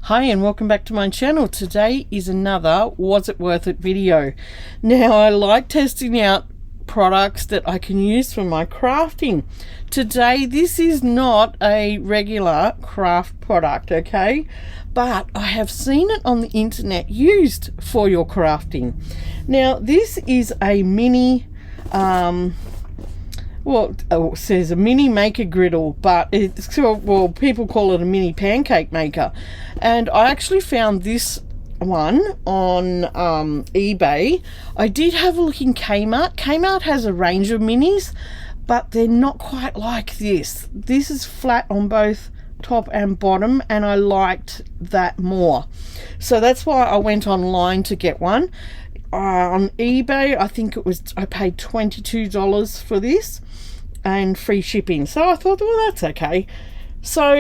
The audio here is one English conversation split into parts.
Hi and welcome back to my channel. Today is another Was It Worth It video. Now I like testing out products that I can use for my crafting. Today this is not a regular craft product, okay, but I have seen it on the internet used for your crafting. Now this is a mini it says a mini maker griddle, but it's, people call it a mini pancake maker. And I actually found this one on eBay. I did have a look in Kmart. Kmart has a range of minis, but they're not quite like this. This is flat on both top and bottom, and I liked that more. So that's why I went online to get one. On eBay, I think I paid $22 for this and free shipping. So I thought, well, that's okay. So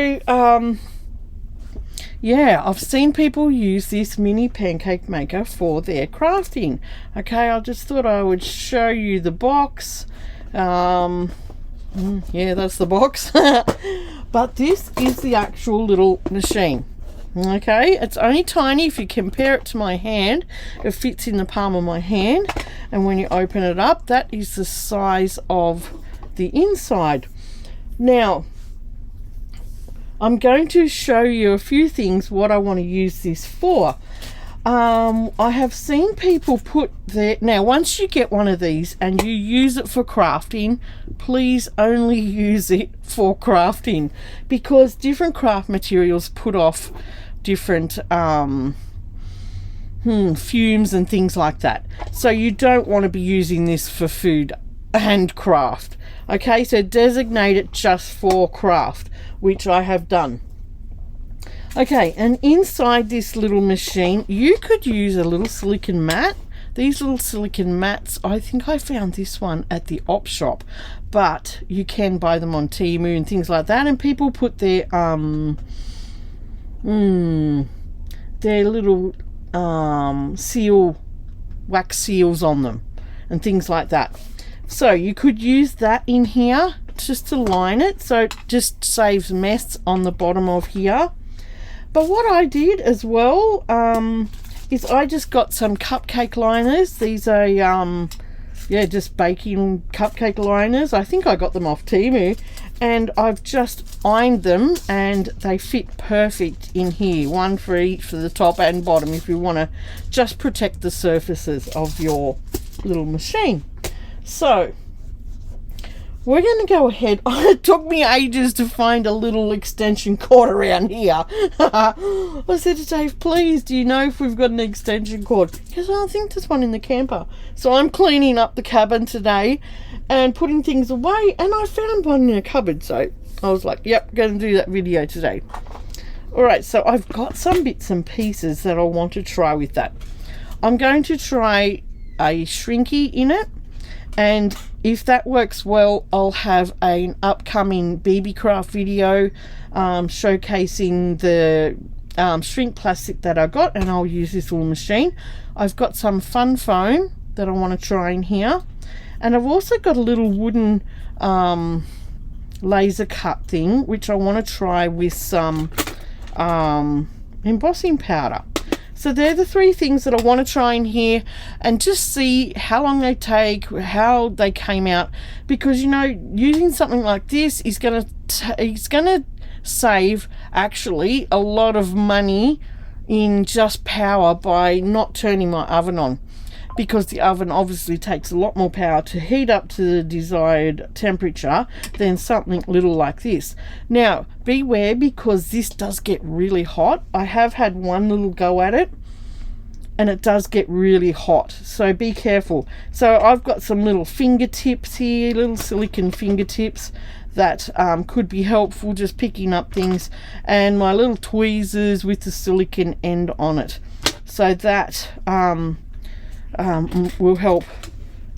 yeah, I've seen people use this mini pancake maker for their crafting. Okay, I just thought I would show you the box. Yeah, that's the box. But this is the actual little machine. Okay, it's only tiny. If you compare it to my hand, it fits in the palm of my hand, and when you open it up, that is the size of the inside. Now I'm going to show you a few things what I want to use this for. I have seen people put their, now once you get one of these and you use it for crafting, please only use it for crafting, because different craft materials put off different fumes and things like that. So you don't want to be using this for food and craft. Okay, so designate it just for craft, which I have done. Okay, and inside this little machine, you could use a little silicone mat. These little silicone mats, I think I found this one at the op shop, but you can buy them on Temu and things like that. And people put their little wax seals on them and things like that. So you could use that in here just to line it, so it just saves mess on the bottom of here. But what I did as well is I just got some cupcake liners. These are just baking cupcake liners. I think I got them off Temu, and I've just ironed them and they fit perfect in here, one for each for the top and bottom, if you want to just protect the surfaces of your little machine. So we're going to go ahead. It took me ages to find a little extension cord around here. I said to Dave, please, do you know if we've got an extension cord? Because I think there's one in the camper. So I'm cleaning up the cabin today and putting things away, and I found one in a cupboard. So I was like, yep, going to do that video today. Alright, so I've got some bits and pieces that I want to try with that. I'm going to try a shrinky in it. And if that works well, I'll have an upcoming BB craft video showcasing the shrink plastic that I got, and I'll use this little machine. I've got some fun foam that I want to try in here, and I've also got a little wooden laser cut thing which I want to try with some embossing powder. So they're the three things that I want to try in here and just see how long they take, how they came out, because, you know, using something like this is going to save actually a lot of money in just power by not turning my oven on, because the oven obviously takes a lot more power to heat up to the desired temperature than something little like this. Now beware, because this does get really hot. I have had one little go at it and it does get really hot, so be careful. So I've got some little fingertips here, little silicone fingertips that could be helpful, just picking up things, and my little tweezers with the silicone end on it, so that will help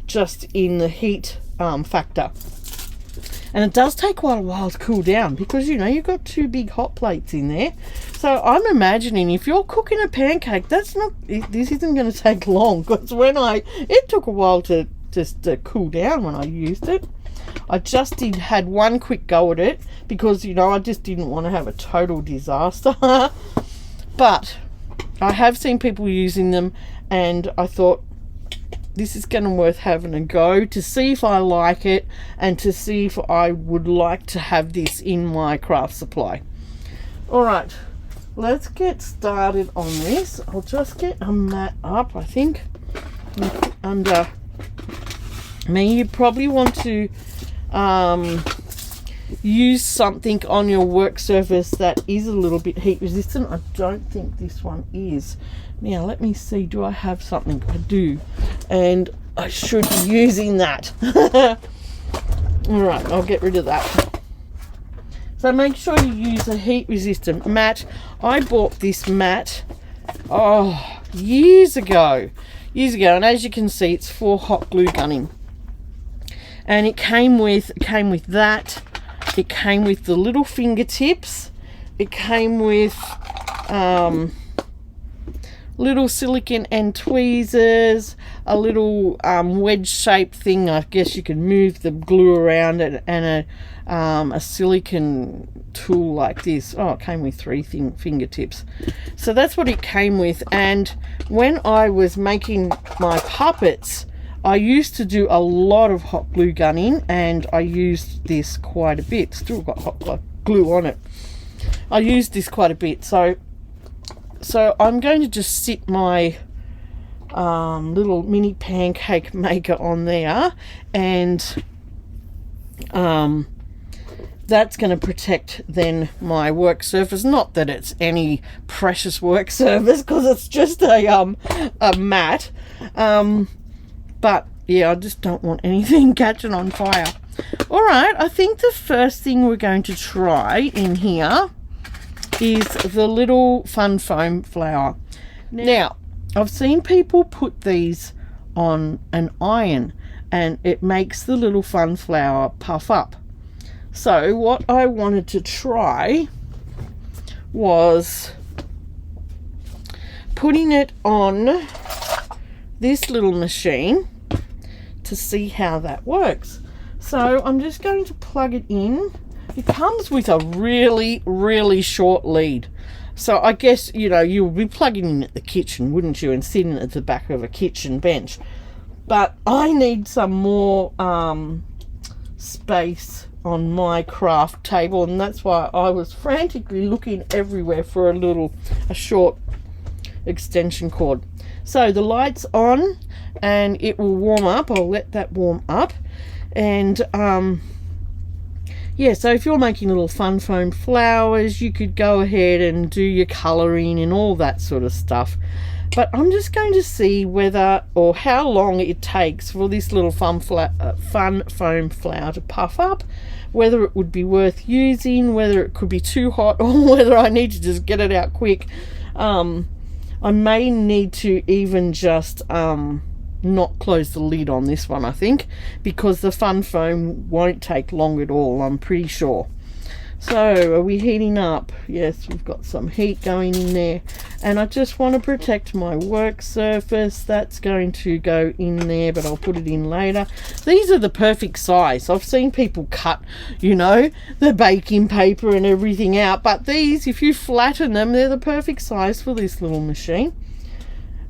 just in the heat factor. And it does take quite a while to cool down, because, you know, you've got two big hot plates in there. So I'm imagining if you're cooking a pancake, this isn't going to take long, because it took a while to just cool down when I used it. I just had one quick go at it because, you know, I just didn't want to have a total disaster. But I have seen people using them, and I thought this is going to worth having a go to see if I like it and to see if I would like to have this in my craft supply. All right, let's get started on this. I'll just get a mat up, I think, under me. You probably want to use something on your work surface that is a little bit heat resistant. I don't think this one is. Now let me see, do I have something? I do, and I should be using that. All right, I'll get rid of that. So make sure you use a heat resistant mat. I bought this mat years ago, and as you can see, it's for hot glue gunning, and it came with that. It came with the little fingertips. It came with little silicone and tweezers, a little wedge shaped thing. I guess you could move the glue around, and a silicone tool like this. Oh, it came with 3 fingertips. So that's what it came with. And when I was making my puppets, I used to do a lot of hot glue gunning, and I used this quite a bit. Still got hot glue on it. I used this quite a bit. So I'm going to just sit my little mini pancake maker on there, and that's going to protect then my work surface. Not that it's any precious work surface, because it's just a mat. But yeah, I just don't want anything catching on fire. All right, I think the first thing we're going to try in here is the little fun foam flower. Now, I've seen people put these on an iron, and it makes the little fun flower puff up. So what I wanted to try was putting it on this little machine to see how that works. So I'm just going to plug it in. It comes with a really, really short lead. So I guess, you know, you would be plugging in at the kitchen, wouldn't you, and sitting at the back of a kitchen bench. But I need some more space on my craft table, and that's why I was frantically looking everywhere for a short extension cord. So the light's on, and it will warm up. I'll let that warm up. And yeah, so if you're making little fun foam flowers, you could go ahead and do your colouring and all that sort of stuff. But I'm just going to see whether or how long it takes for this little fun foam flower to puff up, whether it would be worth using, whether it could be too hot, or whether I need to just get it out quick. I may need to even just not close the lid on this one, I think, because the fun foam won't take long at all, I'm pretty sure. So are we heating up? Yes, we've got some heat going in there, and I just want to protect my work surface. That's going to go in there, but I'll put it in later. These are the perfect size. I've seen people cut, you know, the baking paper and everything out, but these, if you flatten them, they're the perfect size for this little machine.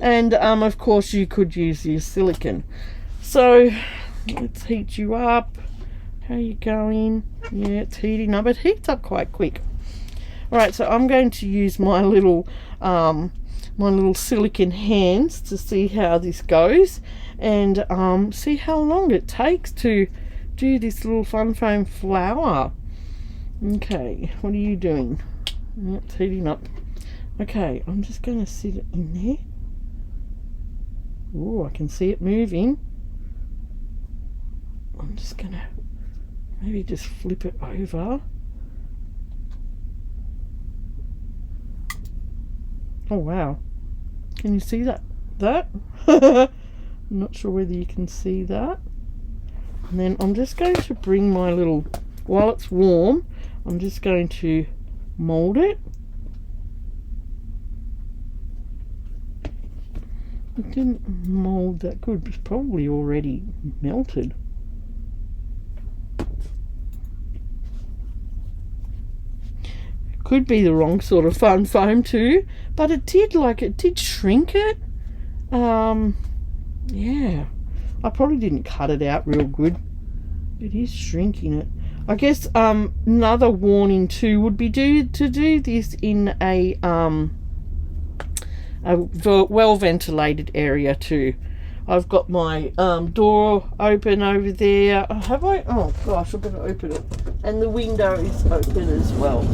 And of course you could use your silicone. So let's heat you up. How are you going? Yeah, it's heating up. It heats up quite quick. All right, so I'm going to use my little silicone hands to see how this goes, and see how long it takes to do this little fun foam flower. Okay, what are you doing? It's heating up. Okay, I'm just going to sit it in there. Oh, I can see it moving. I'm just going to maybe just flip it over. Oh wow, can you see that? I'm not sure whether you can see that. And then I'm just going to bring my little, while it's warm, I'm just going to mold it. It didn't mold that good, it's probably already melted. could be the wrong sort of fun foam too, but it did shrink it. Yeah, I probably didn't cut it out real good. It is shrinking it. I guess another warning too would be to do this in a well ventilated area too. I've got my door open over there. Have I? Oh gosh, I better open it. And the window is open as well.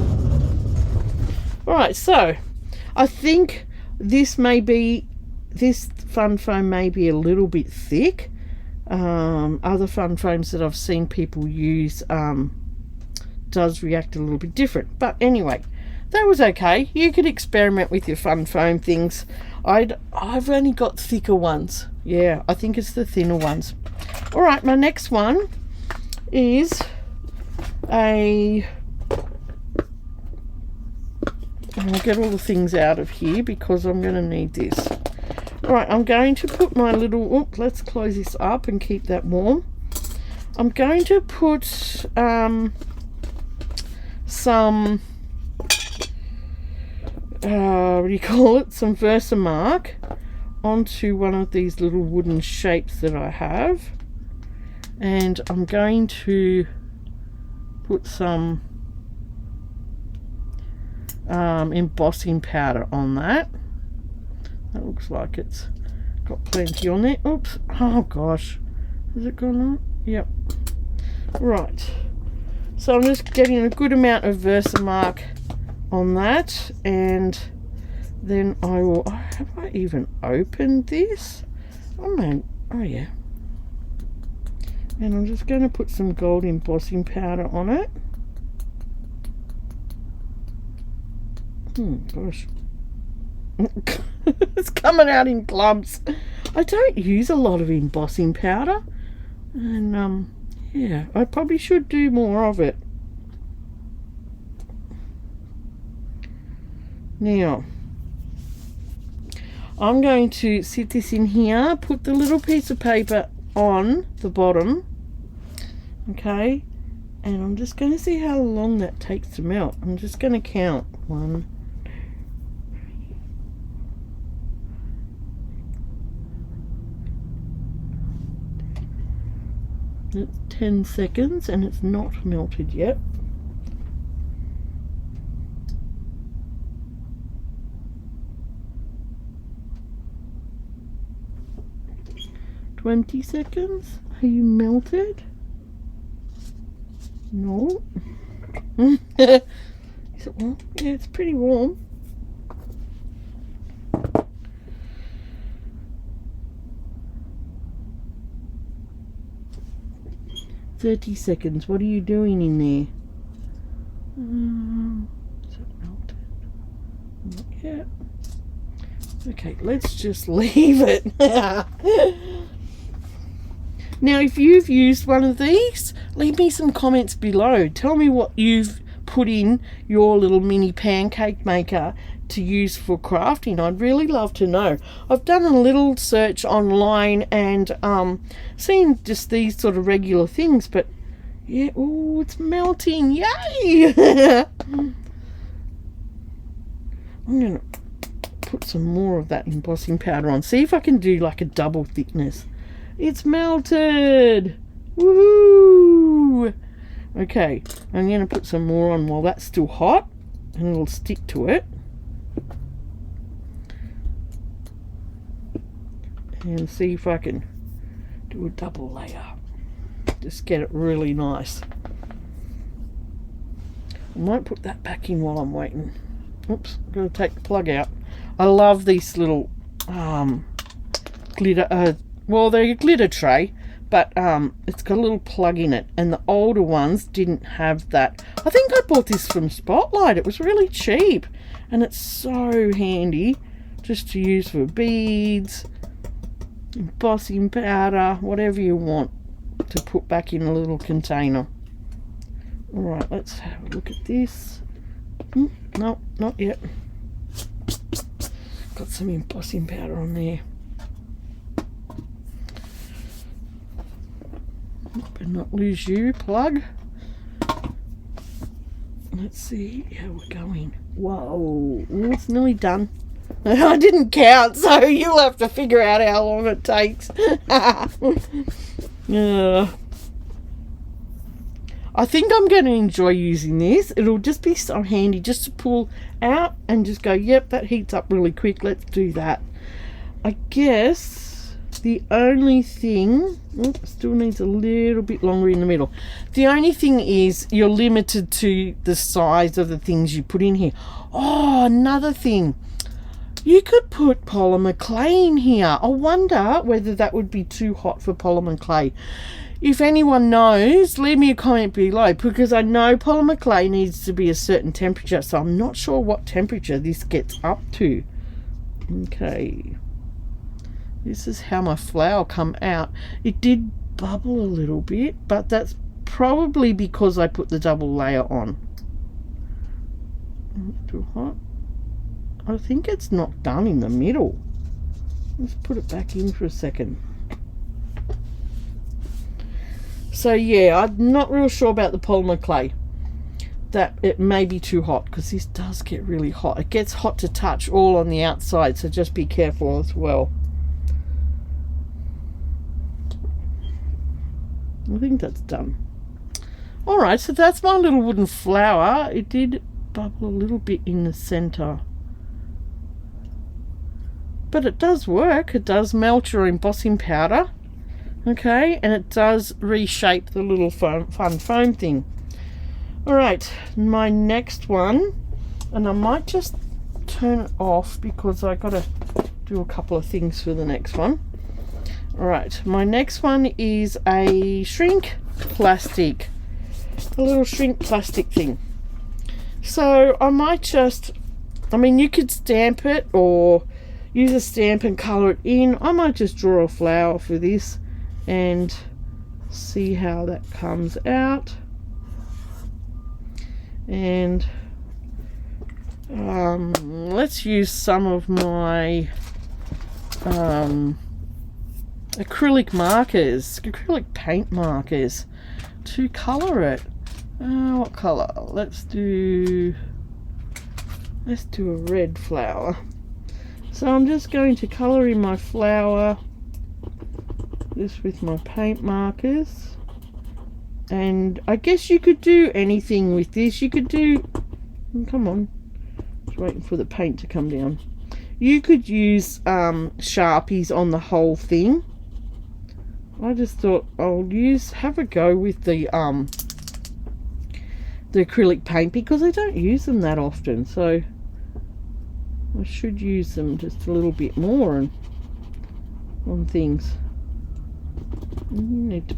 Alright, so I think this fun foam may be a little bit thick. Other fun foams that I've seen people use does react a little bit different. But anyway, that was okay. You could experiment with your fun foam things. I've only got thicker ones. Yeah, I think it's the thinner ones. Alright, my next one is I'll get all the things out of here because I'm going to need this. Alright, I'm going to put my little... let's close this up and keep that warm. I'm going to put some... what do you call it? Some Versamark onto one of these little wooden shapes that I have. And I'm going to put some embossing powder on that. That looks like it's got plenty on it. Oops. Oh gosh. Has it gone on? Yep. Right. So I'm just getting a good amount of Versamark on that, and then I will... have I even opened this? Oh man. Oh yeah. And I'm just going to put some gold embossing powder on it. Gosh. It's coming out in clumps. I don't use a lot of embossing powder, and yeah, I probably should do more of it. Now I'm going to sit this in here, put the little piece of paper on the bottom, okay, and I'm just going to see how long that takes to melt. I'm just going to count 1, 2, it's 10 seconds and it's not melted yet. "20 seconds. Are you melted?" No. Is it warm? Yeah, it's pretty warm. "30 seconds. What are you doing in there?" Is it melted? Not yet. Okay, let's just leave it. Now, if you've used one of these, leave me some comments below. Tell me what you've put in your little mini pancake maker to use for crafting. I'd really love to know. I've done a little search online and seen just these sort of regular things, but yeah, oh, it's melting. Yay! I'm gonna put some more of that embossing powder on. See if I can do like a double thickness. It's melted! Woohoo! Okay, I'm going to put some more on while that's still hot, and it'll stick to it. And see if I can do a double layer. Just get it really nice. I might put that back in while I'm waiting. Oops, I'm going to take the plug out. I love these little glitter... well, they're a glitter tray, but it's got a little plug in it, and the older ones didn't have that. I think I bought this from Spotlight. It was really cheap, and it's so handy just to use for beads, embossing powder, whatever you want to put back in a little container. Alright, let's have a look at this. No, not yet. Got some embossing powder on there. Better not lose you, plug. Let's see how we're going. Whoa, it's nearly done. I didn't count, so you'll have to figure out how long it takes. I think I'm going to enjoy using this. It'll just be so handy just to pull out and just go, yep, that heats up really quick. Let's do that. I guess the only thing, still needs a little bit longer in the middle. The only thing is you're limited to the size of the things you put in here. Oh, another thing. You could put polymer clay in here. I wonder whether that would be too hot for polymer clay. If anyone knows, leave me a comment below, because I know polymer clay needs to be a certain temperature, so I'm not sure what temperature this gets up to. Okay. This is how my flour come out. It did bubble a little bit, but that's probably because I put the double layer on. Too hot. I think it's not done in the middle. Let's put it back in for a second. So yeah, I'm not real sure about the polymer clay. That it may be too hot, because this does get really hot. It gets hot to touch all on the outside, so just be careful as well. I think that's done. Alright, so that's my little wooden flower. It did bubble a little bit in the center. But it does work. It does melt your embossing powder. Okay, and it does reshape the little fun foam thing. Alright, my next one, and I might just turn it off because I got to do a couple of things for the next one. Alright, my next one is a shrink plastic. A little shrink plastic thing. So I might just, I mean, you could stamp it or use a stamp and colour it in. I might just draw a flower for this and see how that comes out. And let's use some of my acrylic markers, acrylic paint markers to colour it. What colour? Let's do a red flower. So I'm just going to colour in my flower this with my paint markers. And I guess you could do anything with this. You could do, come on, just waiting for the paint to come down. You could use Sharpies on the whole thing. I just thought I'll have a go with the acrylic paint, because I don't use them that often, so I should use them just a little bit more on things. You need to,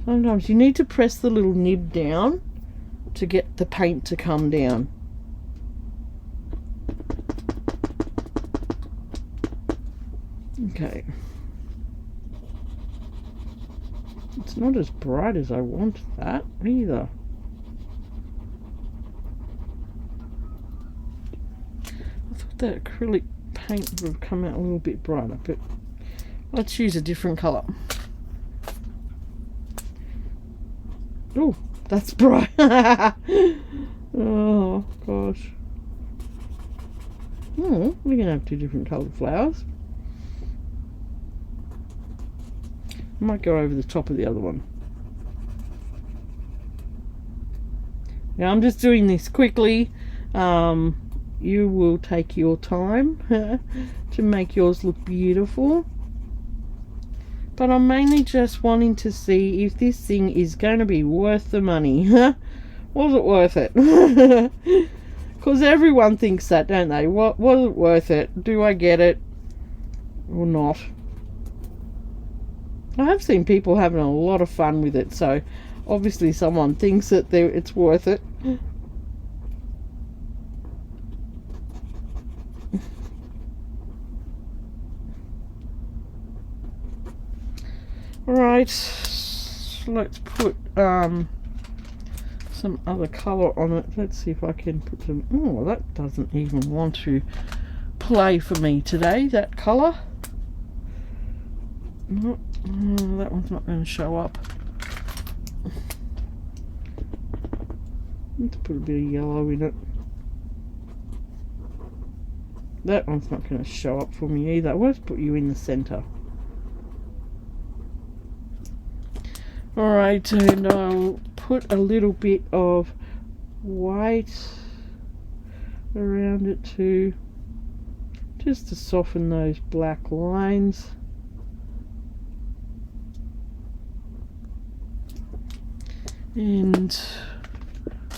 sometimes you need to press the little nib down to get the paint to come down. Okay. It's not as bright as I want that either. I thought that acrylic paint would have come out a little bit brighter, but let's use a different colour. Oh, that's bright. Oh gosh. Oh, we're gonna have two different coloured flowers. I might go over the top of the other one. Now I'm just doing this quickly. You will take your time to make yours look beautiful. But I'm mainly just wanting to see if this thing is going to be worth the money. Was it worth it? Because everyone thinks that, don't they? Was it worth it? Do I get it or not? I have seen people having a lot of fun with it, so obviously someone thinks that it's worth it. Right, let's put some other colour on it. Let's see if I can put some. Oh, that doesn't even want to play for me today, that colour. No, that one's not going to show up. Let's put a bit of yellow in it. That one's not going to show up for me either. Let's put you in the center. Alright, and I'll put a little bit of white around it too, just to soften those black lines. And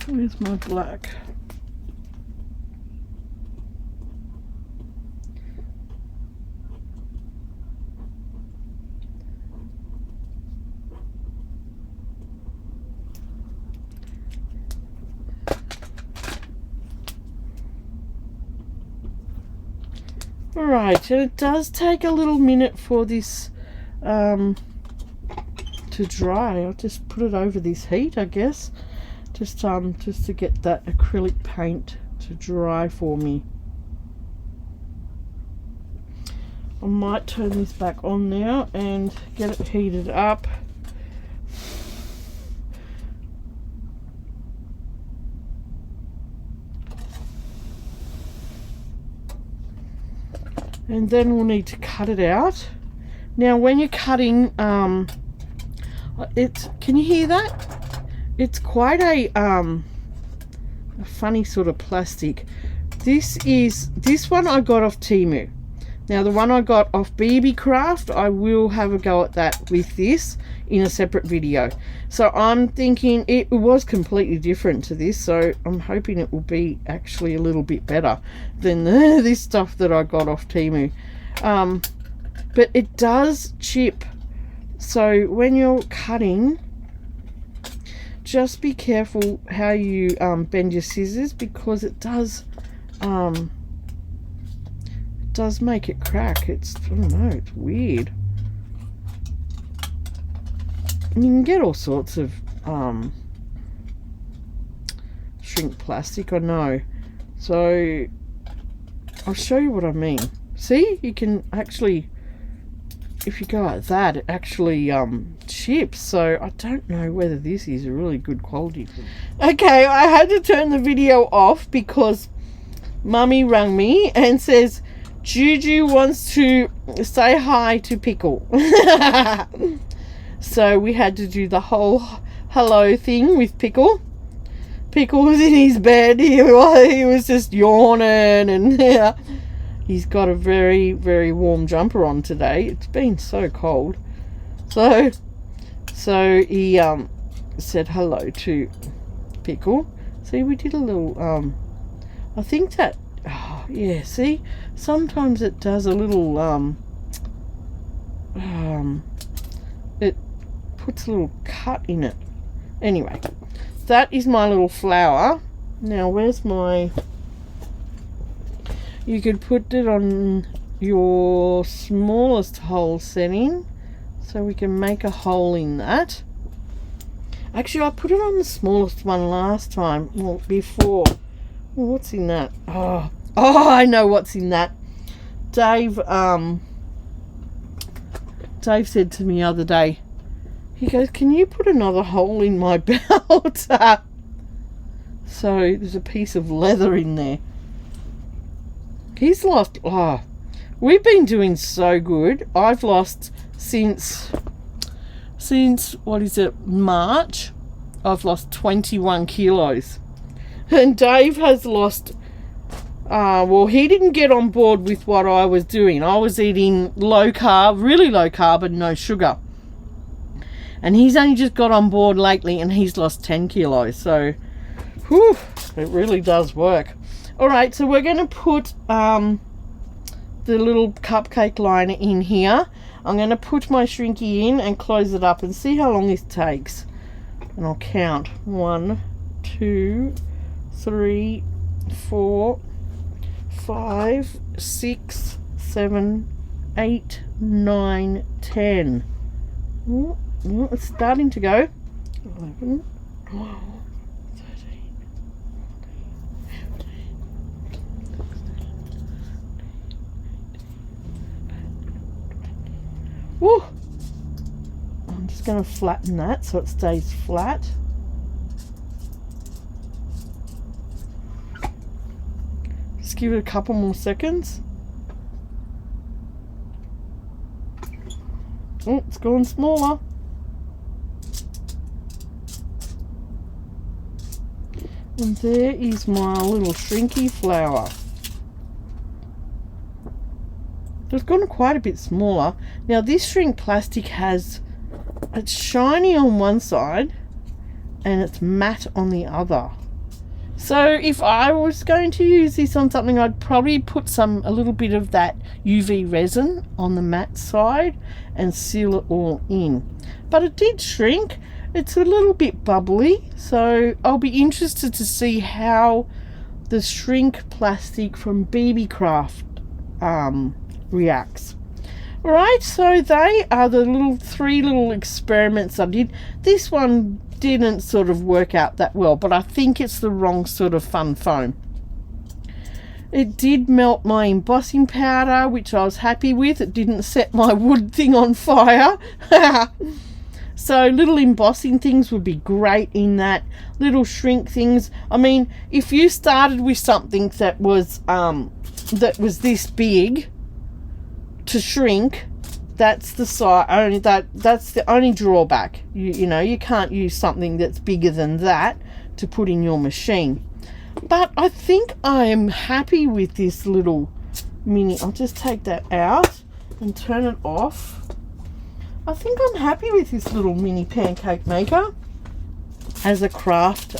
where's my black? Alright, and it does take a little minute for this to dry. I'll just put it over this heat, I guess, just to get that acrylic paint to dry for me. I might turn this back on now and get it heated up. And then we'll need to cut it out. Now when you're cutting, can you hear that? It's quite a funny sort of plastic. This one I got off Temu. Now the one I got off BB Craft, I will have a go at that with this in a separate video. So I'm thinking it was completely different to this, so I'm hoping it will be actually a little bit better than this stuff that I got off Temu. But it does chip, so when you're cutting, just be careful how you bend your scissors, because it does make it crack. I don't know, it's weird. You can get all sorts of shrink plastic, I know. So I'll show you what I mean. See, you can actually, if you go like that, it actually chips. So I don't know whether this is a really good quality. Okay, I had to turn the video off because Mummy rang me and says Juju wants to say hi to Pickle. So we had to do the whole hello thing with Pickle. Pickle was in his bed. He was just yawning, and yeah, he's got a very, very warm jumper on today. It's been so cold. So he said hello to Pickle. See, we did a little I think that, oh yeah, see, sometimes it does a little it puts a little cut in it. Anyway, that is my little flower. Now where's my, you could put it on your smallest hole setting, so we can make a hole in that. Actually, I put it on the smallest one last time, well, before. Oh, what's in that? Oh, I know what's in that. Dave said to me the other day, he goes, can you put another hole in my belt? So there's a piece of leather in there. He's lost, we've been doing so good. I've lost since what is it, March, I've lost 21 kilos. And Dave has lost, well, he didn't get on board with what I was doing. I was eating low carb, really low carb and no sugar. And he's only just got on board lately, and he's lost 10 kilos. So, whew, it really does work. Alright, so we're going to put the little cupcake liner in here. I'm going to put my shrinky in and close it up and see how long this takes. And I'll count. 1, 2, 3, 4, 5, 6, 7, 8, 9, 10. Ooh, it's starting to go. 11, 12, 13, 14, 15, 16, 17, 18, 19, 20. Woo! I'm just going to flatten that so it stays flat. give it a couple more seconds. Oh, it's gone smaller. And there is my little shrinky flower. It's gone quite a bit smaller. Now this shrink plastic it's shiny on one side and it's matte on the other. So if I was going to use this on something, I'd probably put a little bit of that UV resin on the matte side and seal it all in. But it did shrink. It's a little bit bubbly, so I'll be interested to see how the shrink plastic from BB Craft reacts. Alright, so they are the three little experiments I did. This one didn't sort of work out that well, but I think it's the wrong sort of fun foam. It did melt my embossing powder, which I was happy with. It didn't set my wood thing on fire. So little embossing things would be great in that. Little shrink things. I mean, if you started with something that was this big to shrink, that's the size. That's the only drawback. You know, you can't use something that's bigger than that to put in your machine. But I think I am happy with this little mini. I'll just take that out and turn it off. I think I'm happy with this little mini pancake maker as a craft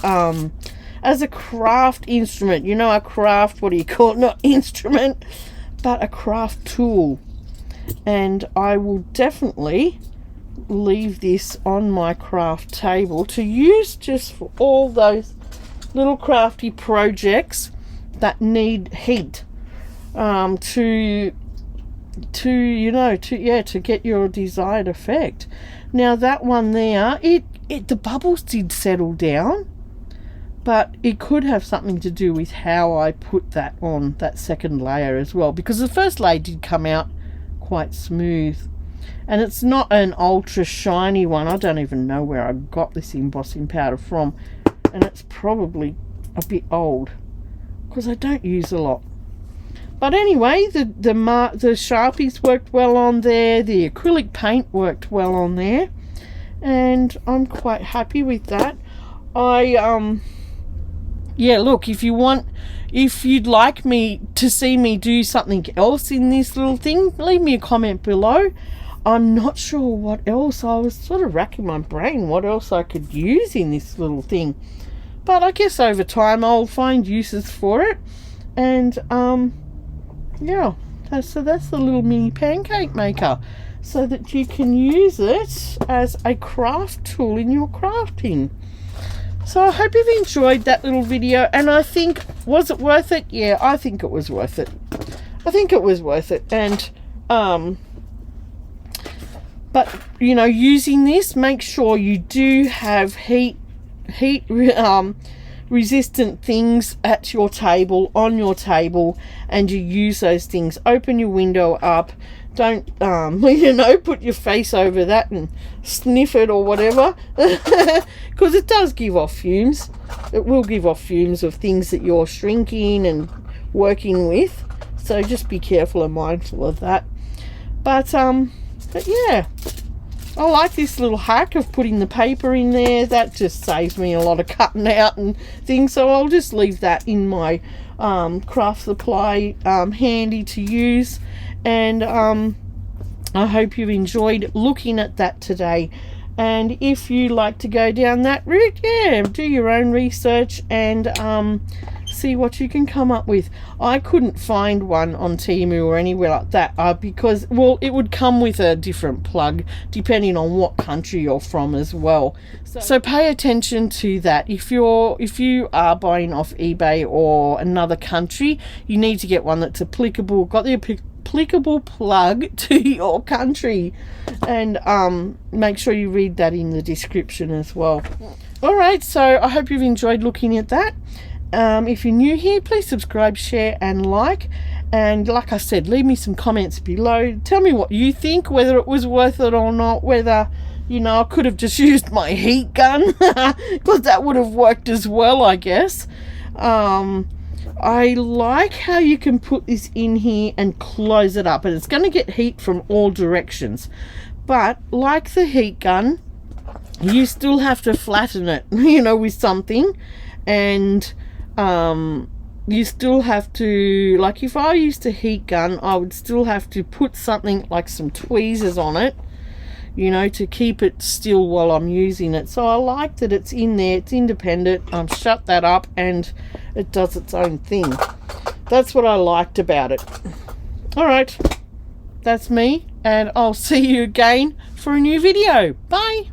instrument. You know, a craft, what do you call it? Not instrument, but a craft tool. And I will definitely leave this on my craft table to use just for all those little crafty projects that need heat to get your desired effect. Now that one there, the bubbles did settle down, but it could have something to do with how I put that on that second layer as well, because the first layer did come out quite smooth, and it's not an ultra shiny one. I don't even know where I got this embossing powder from, and it's probably a bit old because I don't use a lot. But anyway, the Sharpies worked well on there. The acrylic paint worked well on there, and I'm quite happy with that. Yeah, look, if you'd like me to see me do something else in this little thing, leave me a comment below. I'm not sure what else. I was sort of racking my brain what else I could use in this little thing, but I guess over time I'll find uses for it. And yeah, so that's the little mini pancake maker, so that you can use it as a craft tool in your crafting. So I hope you've enjoyed that little video, and I think, was it worth it? Yeah, I think it was worth it. I think it was worth it. And but you know, using this, make sure you do have heat resistant things at your table, on your table, and you use those things. Open your window up. Don't put your face over that and sniff it or whatever, because it does give off fumes. It will give off fumes of things that you're shrinking and working with, so just be careful and mindful of that. But yeah, I like this little hack of putting the paper in there. That just saves me a lot of cutting out and things, so I'll just leave that in my craft supply handy to use. And I hope you've enjoyed looking at that today. And if you like to go down that route, yeah, do your own research and see what you can come up with. I couldn't find one on Temu or anywhere like that because, well, it would come with a different plug depending on what country you're from as well. So pay attention to that. If you are buying off eBay or another country, you need to get one that's applicable, got the applicable plug to your country, and make sure you read that in the description as well. Alright, so I hope you've enjoyed looking at that. If you're new here, please subscribe, share and like, and like I said, leave me some comments below. Tell me what you think, whether it was worth it or not, whether, you know, I could have just used my heat gun because that would have worked as well, I guess. I like how you can put this in here and close it up, and it's going to get heat from all directions. But like the heat gun, you still have to flatten it, you know, with something. And you still have to, like if I used a heat gun, I would still have to put something like some tweezers on it, you know, to keep it still while I'm using it. So I like that it's in there, it's independent. Shut that up and it does its own thing. That's what I liked about it. All right, that's me, and I'll see you again for a new video. Bye.